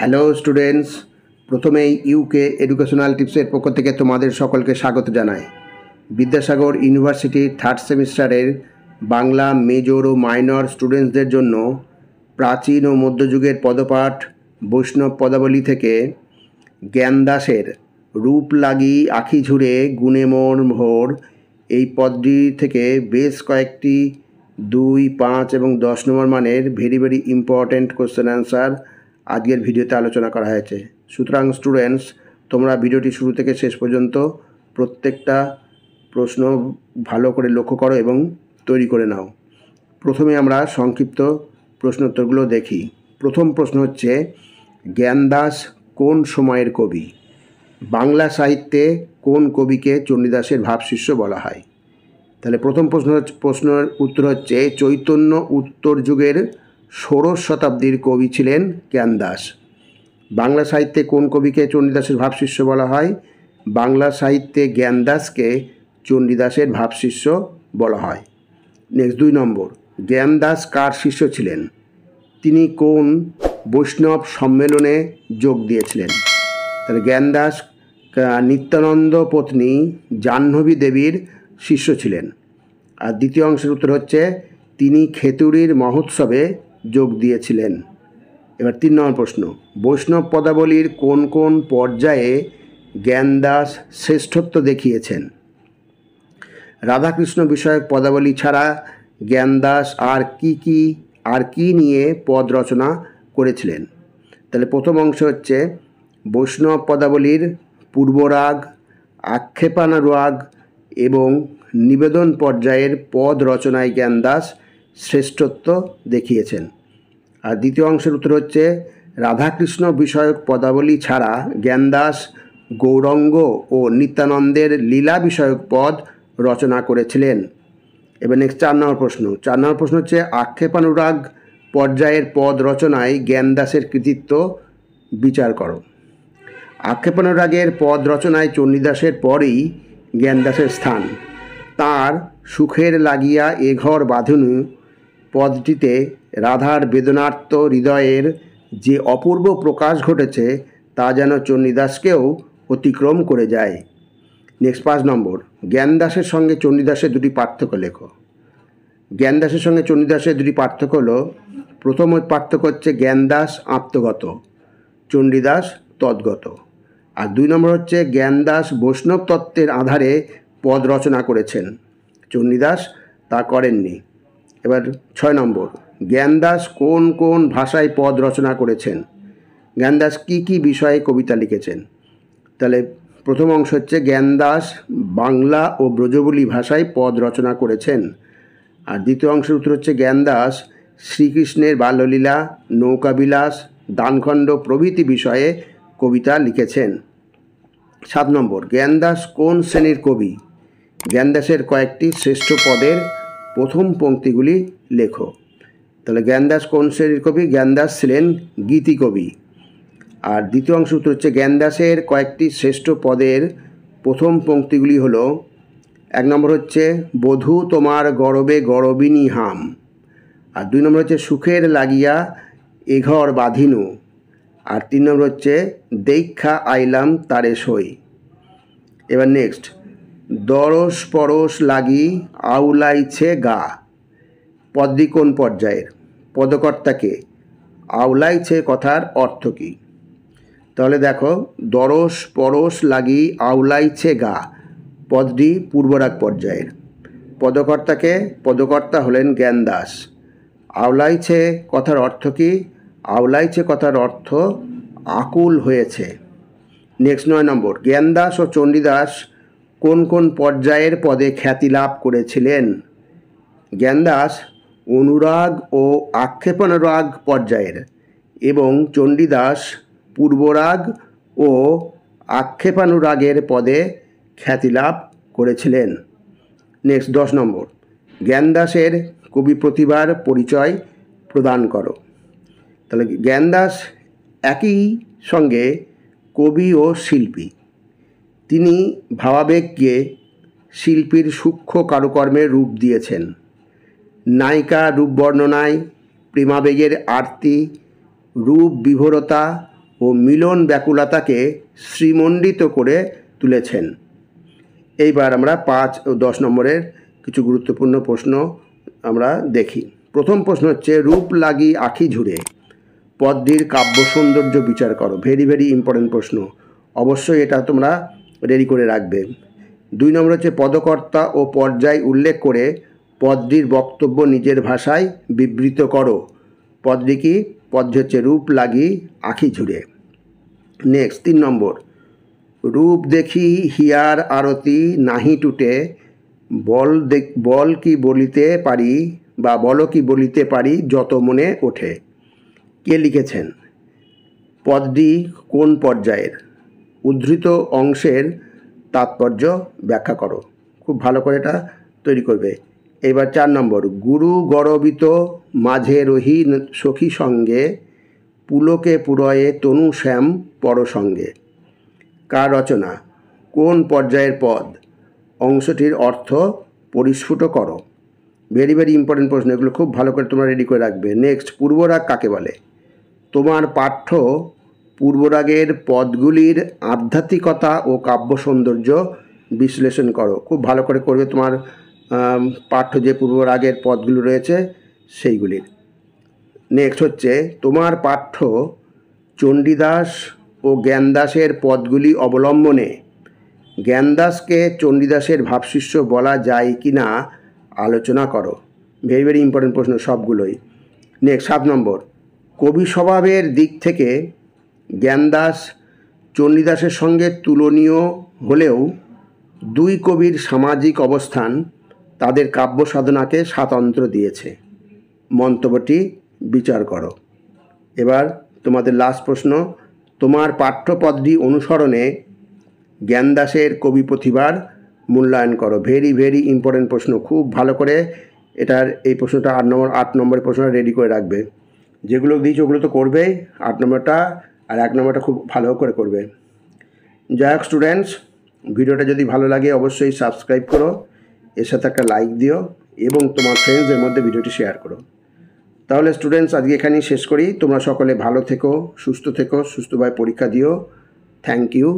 Hello students, প্রথমেই UK educational টিপসের পক্ষ থেকে তোমাদের সকলকে স্বাগত জানাই। বিদ্যাসাগর ইউনিভার্সিটির থার্ড সেমিস্টারের বাংলা মেজর ও মাইনর স্টুডেন্টসদের জন্য প্রাচীন ও মধ্যযুগের পদপাঠ বৈষ্ণব পদাবলী থেকে জ্ঞানদাসের রূপ লাগি আখি ঝুরে গুণে মন ভোর এই পদটি থেকে বেশ কয়েকটি 2, 5 এবং 10 নম্বর মানের ভেরি ইম্পর্ট্যান্ট কোশ্চেন অ্যান্সার আজকের ভিডিওতে আলোচনা করা হয়েছে। সুতরাং স্টুডেন্টস, তোমরা ভিডিওটি শুরু থেকে শেষ পর্যন্ত প্রত্যেকটা প্রশ্ন ভালো করে লক্ষ্য করো এবং তৈরি করে নাও। প্রথমে আমরা সংক্ষিপ্ত প্রশ্ন উত্তরগুলো দেখি। প্রথম প্রশ্ন হচ্ছে, জ্ঞানদাস কোন সময়ের কবি? বাংলা সাহিত্যে কোন কবিকে চণ্ডীদাসের ভাবশিষ্য বলা হয়? তাহলে প্রথম প্রশ্নের উত্তর হচ্ছে, চৈতন্য উত্তর যুগের ষোড়শ শতাব্দীর কবি ছিলেন জ্ঞানদাস। বাংলা সাহিত্যে কোন কবিকে চণ্ডীদাসের ভাবশিষ্য বলা হয়? বাংলা সাহিত্যে জ্ঞানদাসকে চণ্ডীদাসের ভাবশিষ্য বলা হয়। নেক্সট 2 নম্বর, জ্ঞানদাস কার শিষ্য ছিলেন? তিনি কোন বৈষ্ণব সম্মেলনে যোগ দিয়েছিলেন? তাহলে জ্ঞানদাস নিত্যানন্দ পত্নী জাহ্নবী দেবীর শিষ্য ছিলেন। আর দ্বিতীয় অংশের উত্তর হচ্ছে, তিনি খেতুড়ির মহোৎসবে যোগ দিয়েছিলেন। এবার 3 নম্বর প্রশ্ন, বৈষ্ণব পদাবলীর কোন কোন পর্যায়ে জ্ঞানদাস শ্রেষ্ঠত্ব দেখিয়েছেন? রাধাকৃষ্ণ বিষয়ক পদাবলী ছাড়া জ্ঞানদাস আর কি নিয়ে পদ রচনা করেছিলেন? তাহলে প্রথম অংশ হচ্ছে, বৈষ্ণব পদাবলীর পূর্বরাগ, আক্ষেপানুরাগ এবং নিবেদন পর্যায়ের পদ রচনায় জ্ঞানদাস শ্রেষ্ঠত্ব দেখিয়েছেন। আর দ্বিতীয় অংশের উত্তর হচ্ছে, রাধাকৃষ্ণ বিষয়ক পদাবলী ছাড়া জ্ঞানদাস গৌরাঙ্গ ও নিত্যানন্দের লীলা বিষয়ক পদ রচনা করেছিলেন। এবার নেক্সট 4 নম্বর প্রশ্ন হচ্ছে, আক্ষেপানুরাগ পর্যায়ের পদ রচনায় জ্ঞানদাসের কৃতিত্ব বিচার করো। আক্ষেপানুরাগের পদ রচনায় চণ্ডীদাসের পরেই জ্ঞানদাসের স্থান। তাঁর সুখের লাগিয়া এ ঘর বাঁধনু পদটিতে রাধার বেদনার্ত হৃদয়ের যে অপূর্ব প্রকাশ ঘটেছে তা যেন চণ্ডীদাসকেও অতিক্রম করে যায়। নেক্সট 5 নম্বর, জ্ঞানদাসের সঙ্গে চণ্ডীদাসের দুটি পার্থক্য লেখো। জ্ঞানদাসের সঙ্গে চণ্ডীদাসের দুটি পার্থক্য হলো, প্রথম পার্থক্য হচ্ছে জ্ঞানদাস আত্মগত, চণ্ডীদাস তদ্গত। আর 2 নম্বর হচ্ছে, জ্ঞানদাস বৈষ্ণব তত্ত্বের আধারে পদ রচনা করেছেন, চণ্ডীদাস তা করেননি। এবার 6 নম্বর, জ্ঞানদাস কোন কোন ভাষায় পদ রচনা করেছেন? জ্ঞানদাস কি বিষয়ে কবিতা লিখেছেন? তাহলে প্রথম অংশ হচ্ছে, জ্ঞানদাস বাংলা ও ব্রজবুলি ভাষায় পদ রচনা করেছেন। আর দ্বিতীয় অংশের উত্তর হচ্ছে, জ্ঞানদাস শ্রীকৃষ্ণের বাল্যলীলা, নৌকাবিলাস, দানখণ্ড প্রভৃতি বিষয়ে কবিতা লিখেছেন। 7 নম্বর, জ্ঞানদাস কোন শ্রেণীর কবি? জ্ঞানদাসের কয়েকটি শ্রেষ্ঠ পদের প্রথম পংক্তিগুলি লেখো। তাহলে জ্ঞানদাস কোন শ্রেণীর কবি? জ্ঞানদাস ছিলেন গীতি কবি। আর দ্বিতীয় অংশ উত্তর হচ্ছে, জ্ঞানদাসের কয়েকটি শ্রেষ্ঠ পদের প্রথম পংক্তিগুলি হলো, 1 নম্বর হচ্ছে, বধূ তোমার গরবে গরবিনী হাম। আর 2 নম্বর হচ্ছে, সুখের লাগিয়া এ ঘর বাঁধিনু। আর 3 নম্বর হচ্ছে, দেখা আইলাম তারে সই। এবার নেক্সট, দরস পরশ লাগি আউলাইছে গা। পদটি কোন পর্যায়ের? পদকর্তাকে। আউলাইছে কথার অর্থ কী? তাহলে দেখো, দরস পরশ লাগি আউলাইছে গা পদটি পূর্বরাগ পর্যায়ের। পদকর্তা হলেন জ্ঞানদাস। আউলাইছে কথার অর্থ কী? আউলাইছে কথার অর্থ আকুল হয়েছে। নেক্সট 9 নম্বর, জ্ঞানদাস ও চণ্ডীদাস কোন কোন পর্যায়ের পদে খ্যাতি লাভ করেছিলেন? জ্ঞানদাস অনুরাগ ও আক্ষেপণরাগ পর্যায়ের এবং চণ্ডীদাস পূর্বরাগ ও আক্ষেপানুরাগের পদে খ্যাতি লাভ করেছিলেন। নেক্সট 10 নম্বর, জ্ঞানদাসের কবি প্রতিভার পরিচয় প্রদান করো। তাহলে জ্ঞানদাস একই সঙ্গে কবি ও শিল্পী। তিনি ভাবাবেগকে শিল্পীর সূক্ষ্ম কারুকর্মের রূপ দিয়েছেন। নায়িকা রূপ বর্ণনায়, প্রেমাবেগের আরতি, রূপ বিভোরতা ও মিলন ব্যাকুলতাকে শ্রীমণ্ডিত করে তুলেছেন। এইবার আমরা 5 ও 10 নম্বরের কিছু গুরুত্বপূর্ণ প্রশ্ন আমরা দেখি। প্রথম প্রশ্ন হচ্ছে, রূপ লাগি আঁখি ঝুরে পদ্মটির কাব্য সৌন্দর্য বিচার করো। ভেরি ভেরি ইম্পর্টেন্ট প্রশ্ন, অবশ্যই এটা তোমরা রেডি করে রাখবে। 2 নম্বর হচ্ছে, পদকর্তা ও পর্যায় উল্লেখ করে পদ্মটির বক্তব্য নিজের ভাষায় বিবৃত করো। পদটি কি? পদ্ম হচ্ছে রূপ লাগি আঁখি ঝুরে। নেক্সট 3 নম্বর, রূপ দেখি হিয়ার আরতি নাহি টুটে বল কি বলিতে পারি বা বলো কি বলিতে পারি যত মনে ওঠে। কে লিখেছেন? পদটি কোন পর্যায়ের? উদ্ধৃত অংশের তাৎপর্য ব্যাখ্যা করো। খুব ভালো করে এটা তৈরি করবে। এবার 4 নম্বর, গুরু গরবিত মাঝে রহি সখী সঙ্গে পুলকে পুরয়ে তনু শ্যাম পরসঙ্গে। কার রচনা? কোন পর্যায়ের পদ? অংশটির অর্থ পরিস্ফুট করো। ভেরি ভেরি ইম্পর্টেন্ট প্রশ্ন, এগুলো খুব ভালো করে তোমরা রেডি করে রাখবে। নেক্সট, পূর্বরাগ কাকে বলে? তোমার পাঠ্য পূর্বরাগের পদগুলির আধ্যাত্মিকতা ও কাব্য সৌন্দর্য বিশ্লেষণ করো। খুব ভালো করে করবে তোমার পাঠ্য যে পূর্বরাগের পদগুলো রয়েছে সেইগুলির। নেক্সট হচ্ছে, তোমার পাঠ্য চণ্ডীদাস ও জ্ঞানদাসের পদগুলি অবলম্বনে জ্ঞানদাসকে চণ্ডীদাসের ভাবশিষ্য বলা যায় কি না আলোচনা করো। ভেরি ভেরি ইম্পর্টেন্ট প্রশ্ন সবগুলোই। নেক্সট 7 নম্বর, কবি স্বভাবের দিক থেকে জ্ঞানদাস চণ্ডীদাসের সঙ্গে তুলনীয় হলেও 2 কবির সামাজিক অবস্থান তাদের কাব্য সাধনাকে স্বাতন্ত্র্য দিয়েছে। মন্তব্যটি বিচার করো। এবার তোমাদের লাস্ট প্রশ্ন, তোমার পাঠ্যপদটি অনুসরণে জ্ঞানদাসের কবি প্রতিভার মূল্যায়ন করো। ভেরি ভেরি ইম্পর্টেন্ট প্রশ্ন, খুব ভালো করে এটার এই প্রশ্নটা 8 নম্বরের প্রশ্নটা রেডি করে রাখবে। যেগুলো দিয়েছি ওগুলো তো করবেই, 8 নম্বরটা আর 1 নম্বরটা খুব ভালো করে করবে। যাই হোক স্টুডেন্টস, ভিডিওটা যদি ভালো লাগে অবশ্যই সাবস্ক্রাইব করো, এর সাথে একটা লাইক দিও এবং তোমার ফ্রেন্ডসদের মধ্যে ভিডিওটি শেয়ার করো। তাহলে স্টুডেন্টস আজকে এখানেই শেষ করি। তোমরা সকলে ভালো থেকো, সুস্থ থেকো, সুস্থভাবে পরীক্ষা দিও। Thank you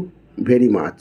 very much.